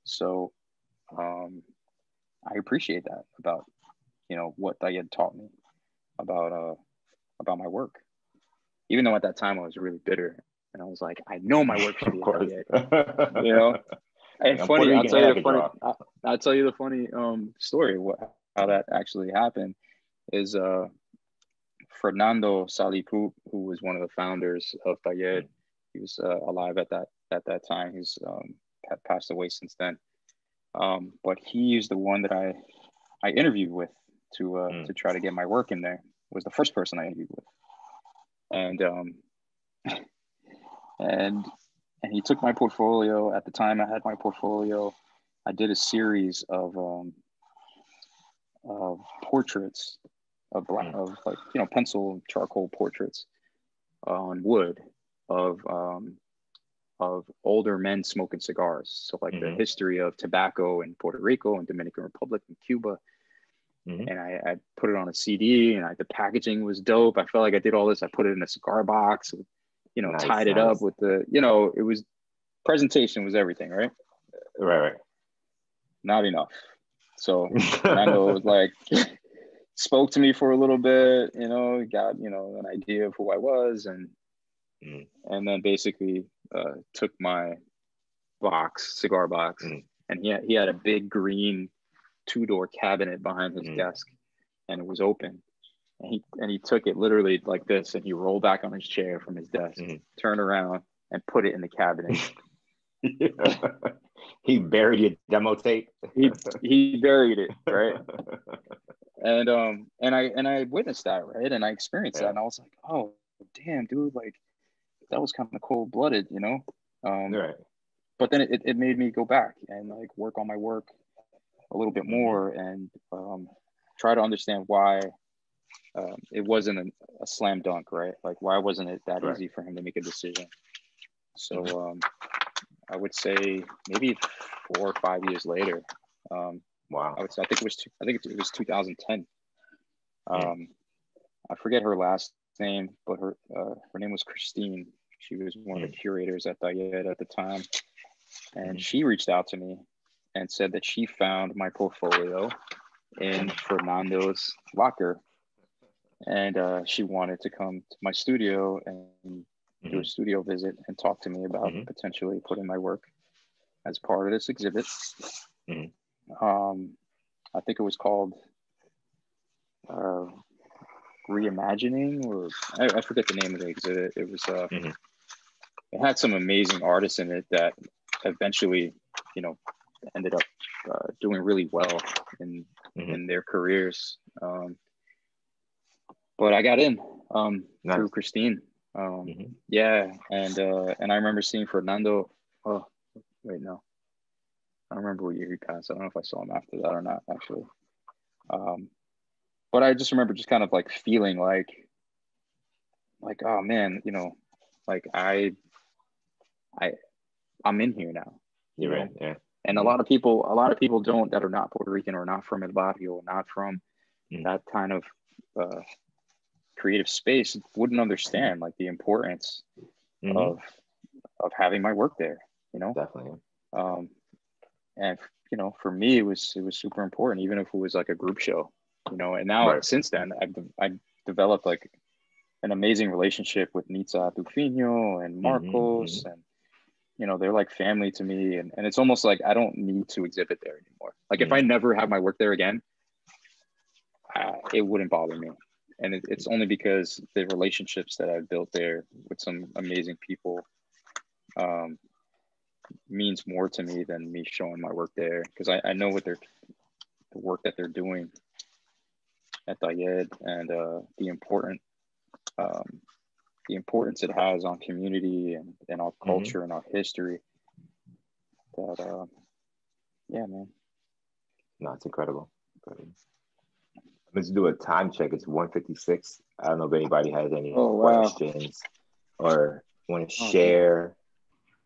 So I appreciate that about, you know, what Taller taught me about my work. Even though at that time I was really bitter and I was like, I know my work should be Taller, you know. And funny, I'll tell you the funny story how that actually happened is Fernando Salipu, who was one of the founders of Taller. He was alive at that time. He's had passed away since then. But he's the one that I interviewed with to try to get my work in there. Was the first person I interviewed with. And he took my portfolio. At the time I had my portfolio. I did a series of portraits of like, you know, pencil charcoal portraits on wood of older men smoking cigars. So like the history of tobacco in Puerto Rico and Dominican Republic and Cuba. And I put it on a CD, and the packaging was dope. I felt like I did all this. I put it in a cigar box, you know, tied it up with the, you know, it was, presentation was everything, right? Right. Not enough. So Fernando was like, spoke to me for a little bit, you know, got, you know, an idea of who I was, and then basically took my cigar box, and he had a big green 2-door cabinet behind his desk, and it was open, and he took it literally like this, and he rolled back on his chair from his desk, turned around and put it in the cabinet. He buried your demo tape. he buried it, right? And I witnessed that, right? And I experienced that, and I was like, oh damn, dude, like that was kind of cold-blooded, you know. But then it made me go back and like work on my work a little bit more, and try to understand why it wasn't a slam dunk, right? Like why wasn't it that easy for him to make a decision? So I would say maybe 4 or 5 years later. Wow. I think it was 2010. I forget her last name, but her name was Christine. She was one of the curators at Taller at the time, and she reached out to me and said that she found my portfolio in Fernando's locker, and she wanted to come to my studio and do a studio visit and talk to me about potentially putting my work as part of this exhibit. I think it was called Reimagining, or I forget the name of the exhibit. It was it had some amazing artists in it that eventually, you know, ended up doing really well in their careers. But I got in through Christine. Yeah, and I remember seeing Fernando. Oh, wait, no, I don't remember what year he passed. I don't know if I saw him after that or not, actually. But I just remember just kind of like feeling like, oh man, you know, like I'm in here now. You know? Yeah. And a lot of people don't, that are not Puerto Rican or not from El Barrio or not from that kind of creative space, wouldn't understand like the importance of having my work there, you know. Definitely. And you know, for me, it was super important, even if it was like a group show, you know. And now since then, I've developed like an amazing relationship with Nitza Tufino and Marcos, you know, they're like family to me, and it's almost like I don't need to exhibit there anymore. Like if I never have my work there again, it wouldn't bother me. And it's only because the relationships that I've built there with some amazing people means more to me than me showing my work there, because I know what the work that they're doing at Taller, and the importance it has on community and our culture and our history. That yeah, man. No, it's incredible. Let's do a time check. It's 1:56. I don't know if anybody has any questions or want to share.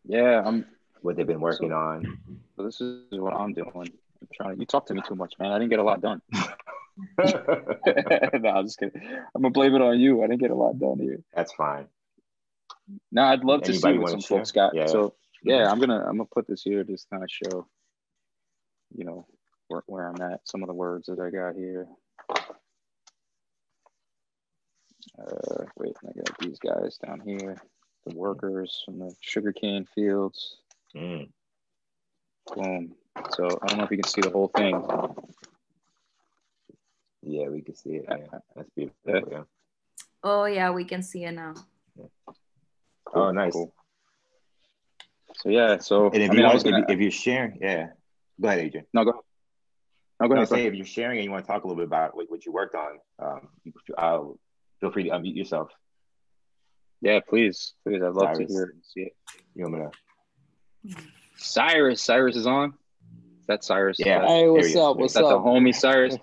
Yeah, what they've been working on. So this is what I'm doing. You talk to me too much, man. I didn't get a lot done. No, I'm just kidding. I'm gonna blame it on you. I didn't get a lot done here. That's fine. No, I'd love to see what some folks got. Yeah. So yeah, I'm gonna put this here to just kind of show, you know, where I'm at. Some of the words that I got here. Wait, I got these guys down here. The workers from the sugarcane fields. Boom. So I don't know if you can see the whole thing. Yeah, we can see it. Yeah. That's beautiful. Yeah. Oh yeah, we can see it now. Yeah. Cool. Oh, nice. Cool. So yeah, so and if you're sharing, yeah. Go ahead, Adrian. No, go ahead. No, go ahead. If you're sharing and you want to talk a little bit about what you worked on, feel free to unmute yourself. Yeah, please. I'd love to hear it and see it. You want me to? Cyrus is on. That's Cyrus. Yeah. Hey, what's up? That's the homie Cyrus.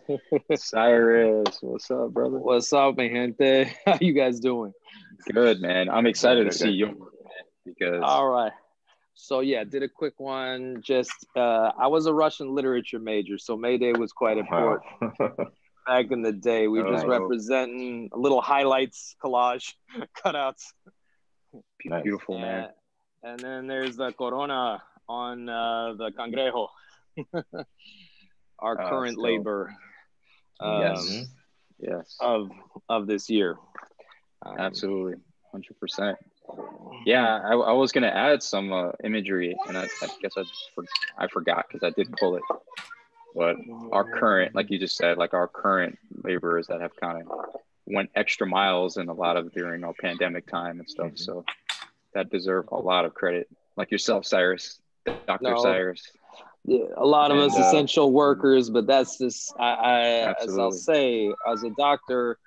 Cyrus, what's up, brother? What's up, mi gente? How you guys doing? Good, man. I'm excited to see your work, man, because. All right. So yeah, did a quick one. Just I was a Russian literature major, so May Day was quite important. Back in the day, we were just representing a little highlights, collage, cutouts. Beautiful, man. And then there's the Corona on the Cangrejo, our current labor. Yes. Of this year. Absolutely, 100%. Yeah, I was gonna add some imagery, and I guess I forgot because I did pull it. But our current, like you just said, like our current laborers that have kind of went extra miles in a lot of during our pandemic time and stuff. So that deserve a lot of credit, like yourself, Cyrus, Dr. Cyrus. Yeah, a lot of us essential workers, but that's just as I'll say, as a doctor,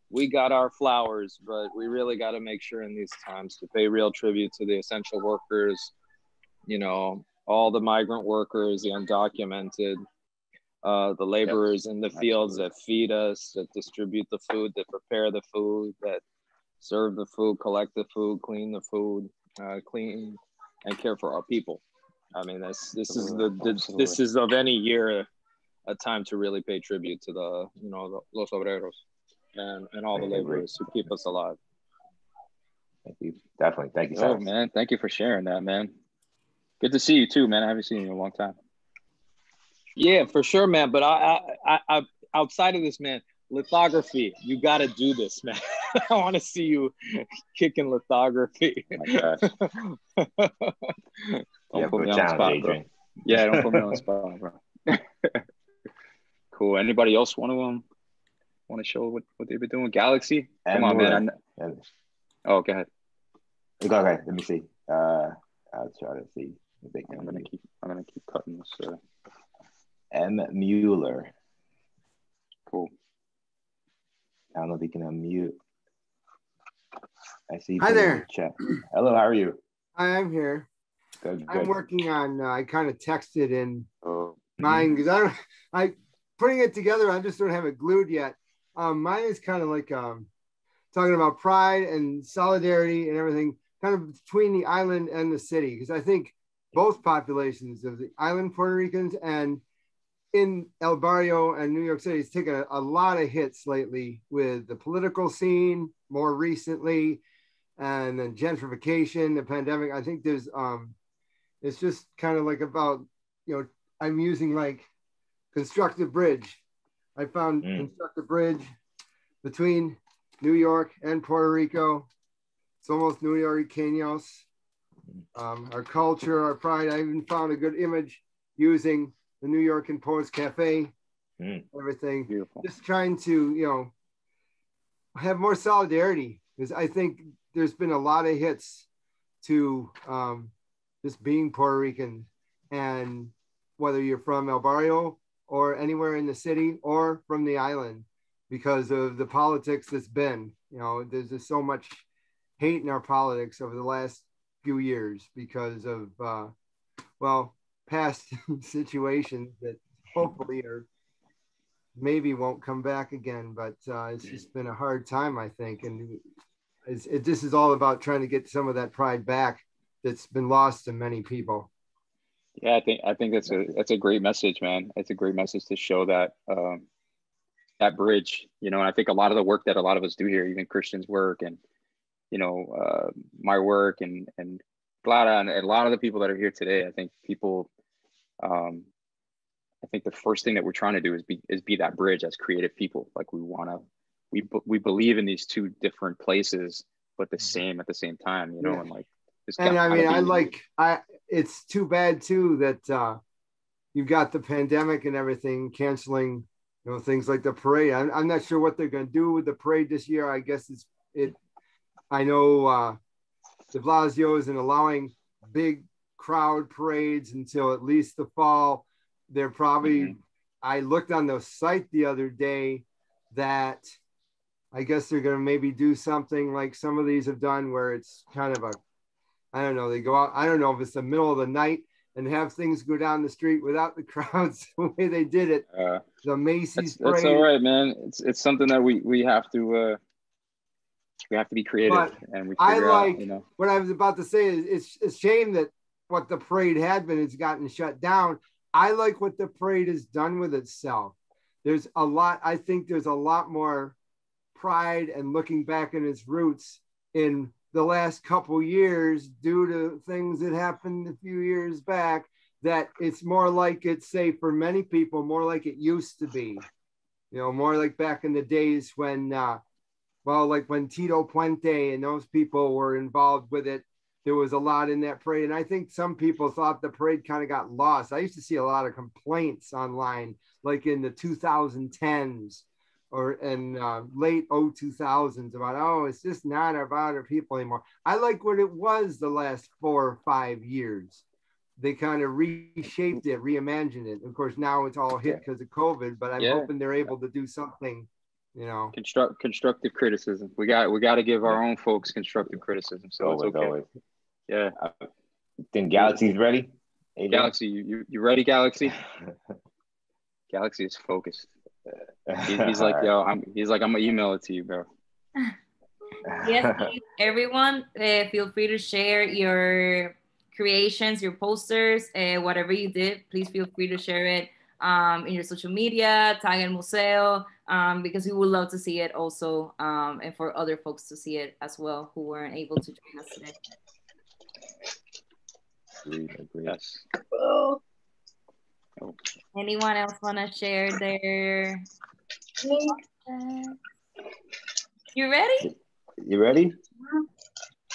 we got our flowers, but we really got to make sure in these times to pay real tribute to the essential workers, you know, all the migrant workers, the undocumented, the laborers in the fields that feed us, that distribute the food, that prepare the food, that serve the food, collect the food, clean the food, clean and care for our people. I mean, this is of any year a time to really pay tribute to the, you know, the los obreros and all the laborers who keep us alive. Thank you. Definitely. Thank you, Cyrus. Man. Thank you for sharing that, man. Good to see you too, man. I haven't seen you in a long time. Yeah, for sure, man. But I outside of this, man, lithography, you got to do this, man. I want to see you kicking lithography. Oh my gosh. Don't put me on the spot, Adrian. Bro. Yeah, don't put me on the spot, bro. Cool. Anybody else want to show what they've been doing? Galaxy? Come on, man. Oh, go ahead. Go ahead. Let me see. I'll try to see. I'm gonna keep cutting this. M. Mueller. Cool. I don't know if you can unmute. I see. Hi there. Chat. Hello, how are you? I'm here. Good. I'm working on. I kind of texted in mine because I putting it together. I just don't have it glued yet. Mine is kind of like talking about pride and solidarity and everything, kind of between the island and the city, because I think both populations of the island Puerto Ricans and in El Barrio and New York City has taken a lot of hits lately with the political scene more recently, and then gentrification, the pandemic. I think there's it's just kind of like about, you know, I'm using like constructive bridge. I found constructive bridge between New York and Puerto Rico. Somos New Yorkeños. our culture, our pride. I even found a good image using the New York and Poets Cafe, everything. Beautiful. Just trying to, you know, have more solidarity, because I think there's been a lot of hits to just being Puerto Rican, and whether you're from El Barrio or anywhere in the city or from the island, because of the politics that's been, you know, there's just so much hate in our politics over the last few years because of, well, past situations that hopefully are maybe won't come back again, but it's just been a hard time, I think. And this is all about trying to get some of that pride back that's been lost to many people. Yeah, I think that's a great message, man. It's a great message to show that that bridge, you know. And I think a lot of the work that a lot of us do here, even Christian's work, and you know, my work, and Clara, and a lot of the people that are here today, I think people, I think the first thing that we're trying to do is be that bridge as creative people. Like we believe in these two different places, but the same at the same time, you know. And like, and I mean, it's too bad too that you've got the pandemic and everything canceling, you know, things like the parade. I'm not sure what they're going to do with the parade this year. I guess I know de Blasio isn't allowing big crowd parades until at least the fall. They're probably, I looked on the site the other day that I guess they're going to maybe do something like some of these have done, where it's kind of I don't know, they go out, I don't know if it's the middle of the night and have things go down the street without the crowds the way they did it. The Macy's parade. That's all right, man. It's something that we have to be creative. But and we figure out, you know. What I was about to say is it's a shame that what the parade had been has gotten shut down. I like what the parade has done with itself. I think there's a lot more pride and looking back in its roots in the last couple years due to things that happened a few years back, that it's more like it's, say, for many people, more like it used to be, you know, more like back in the days when, like when Tito Puente and those people were involved with it. There was a lot in that parade. And I think some people thought the parade kind of got lost. I used to see a lot of complaints online, like in the 2010s and late 2000s about, oh, it's just not about our people anymore. I like what it was the last 4 or 5 years. They kind of reshaped it, reimagined it. Of course, now it's all hit because of COVID, but I'm hoping they're able to do something, you know. Constructive criticism. We got to give our own folks constructive criticism. So it's okay. Always. Yeah. Think Galaxy's ready? Adrian? Galaxy, you ready, Galaxy? Galaxy is focused. He's like, yo, I'm gonna email it to you, bro. Yes, please, everyone, feel free to share your creations, your posters, whatever you did. Please feel free to share it in your social media, tag El Museo, because we would love to see it also, and for other folks to see it as well who weren't able to join us today. Agreed. Yes. Anyone else want to share their? You ready? You ready?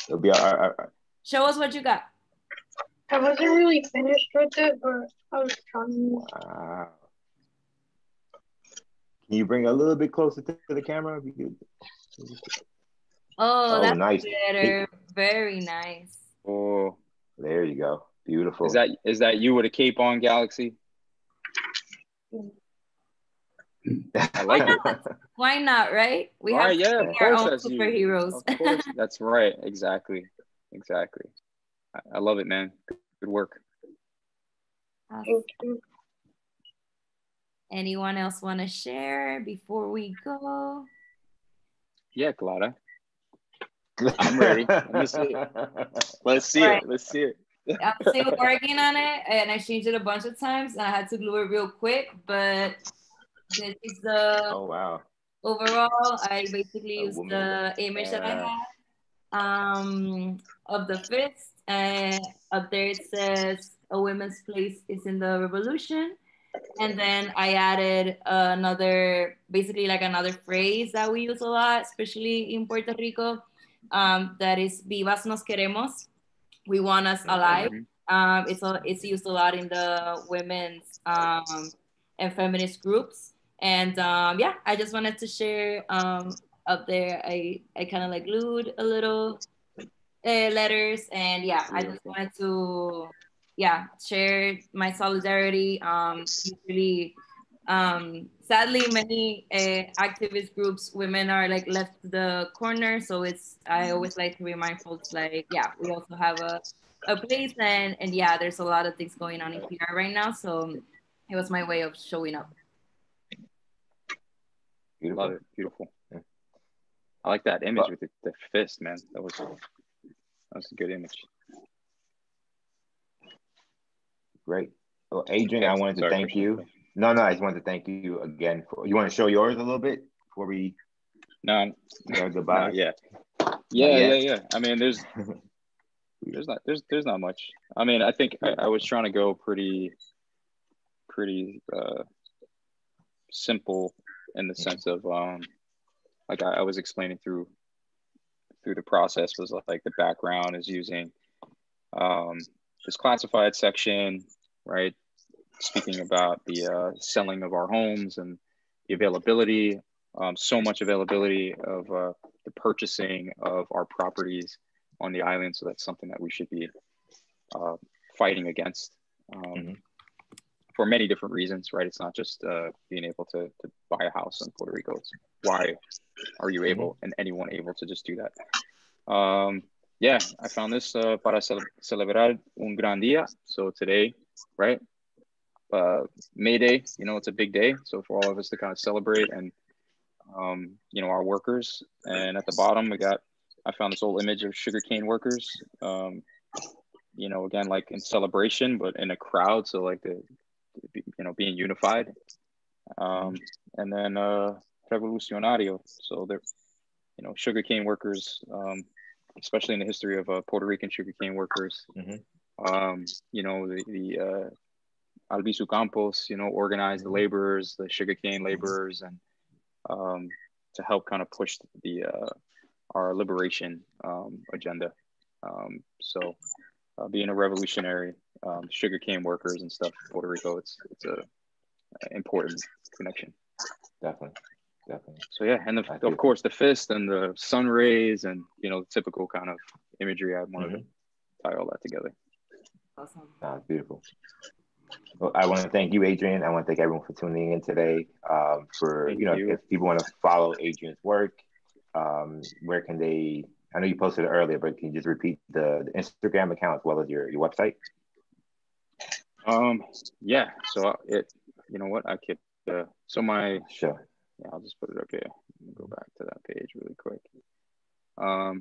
It'll be our. Show us what you got. I wasn't really finished with it, but I was trying. Wow. Can you bring it a little bit closer to the camera? Oh, that's nice. Better. Very nice. Oh, there you go. Beautiful. Is that you with a cape on, Galaxy? I like it. Why not, right? We have our own superheroes. Of course, that's right. Exactly. I love it, man. Good work. Awesome. Anyone else want to share before we go? Yeah, Clara. I'm ready. Let's see it. I'm still working on it, and I changed it a bunch of times, and I had to glue it real quick, but this is the overall. I basically used the image that I had of the fist, and up there it says a woman's place is in the revolution, and then I added another phrase that we use a lot, especially in Puerto Rico, that is vivas nos queremos, We Want Us Alive. It's used a lot in the women's and feminist groups. And yeah, I just wanted to share up there. I kind of like glued a little letters, and yeah, I just wanted to share my solidarity. Usually, sadly, many activist groups, women are like left to the corner. So I always like to remind folks, like, yeah, we also have a place, and yeah, there's a lot of things going on in PR right now. So it was my way of showing up. Beautiful. Love it. Beautiful. Yeah. I like that image with the fist, man. That was a good image. Great. Well, Adrian, I wanted to thank you. No, I just wanted to thank you again. You want to show yours a little bit before we? No. Goodbye. Yeah. I mean, there's not much. I mean, I think I was trying to go pretty simple in the sense of like I was explaining through the process was like the background is using this classified section, right? Speaking about the selling of our homes and the availability, so much availability of the purchasing of our properties on the island. So that's something that we should be fighting against for many different reasons, right? It's not just being able to buy a house in Puerto Rico. It's why are you able and anyone able to just do that? Yeah, I found this para celebrar un gran día. So today, right? May Day, you know, it's a big day. So for all of us to kind of celebrate and, you know, our workers. And at the bottom, I found this old image of sugarcane workers, you know, again, like in celebration, but in a crowd. So like you know, being unified. And then revolucionario. So they're, you know, sugarcane workers, especially in the history of Puerto Rican sugarcane workers. You know, the Albizu Campos, you know, organized the laborers, the sugarcane laborers, and to help kind of push our liberation agenda. So being a revolutionary, sugarcane workers and stuff in Puerto Rico, it's a important connection. Definitely. So yeah, and of course the fist and the sun rays and, you know, the typical kind of imagery. I wanted to tie all that together. Awesome. Beautiful. Well, I want to thank you, Adrian. I want to thank everyone for tuning in today. If people want to follow Adrian's work, where can they? I know you posted it earlier, but can you just repeat the Instagram account as well as your website? Yeah. So you know what? I could. Sure. Yeah, I'll just put it up here. Go back to that page really quick.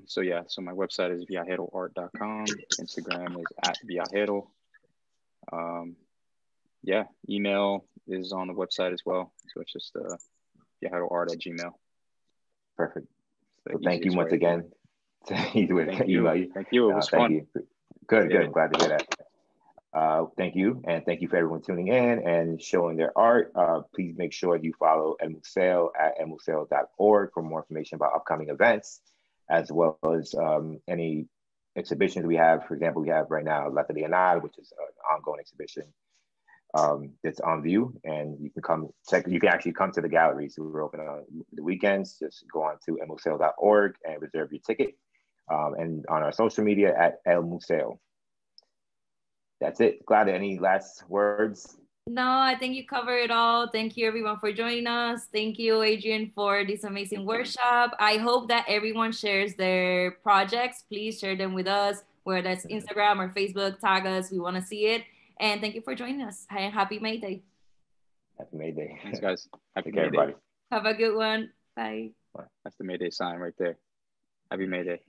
So yeah, so my website is viajeroart.com. Instagram is @viajero. Yeah, email is on the website as well. So it's just viajeroart@gmail. Perfect. So thank you once again. Thank you. It was fun. You. Good. Glad to hear that. Thank you. And thank you for everyone tuning in and showing their art. Please make sure you follow El Museo at elmuseo.org for more information about upcoming events, as well as any exhibitions we have. For example, we have right now Latino, which is an ongoing exhibition that's on view, and you can come check. You can actually come to the gallery. So we're open on the weekends. Just go on to elmuseo.org and reserve your ticket. And on our social media at El Museo. That's it. Glad. Any last words? No, I think you covered it all. Thank you everyone for joining us. Thank you, Adrian, for this amazing workshop. I hope that everyone shares their projects. Please share them with us, whether that's Instagram or Facebook. Tag us. We want to see it. And thank you for joining us. Happy May Day. Happy May Day. Thanks, guys. Happy May Day, everybody. Have a good one. Bye. That's the May Day sign right there. Happy May Day.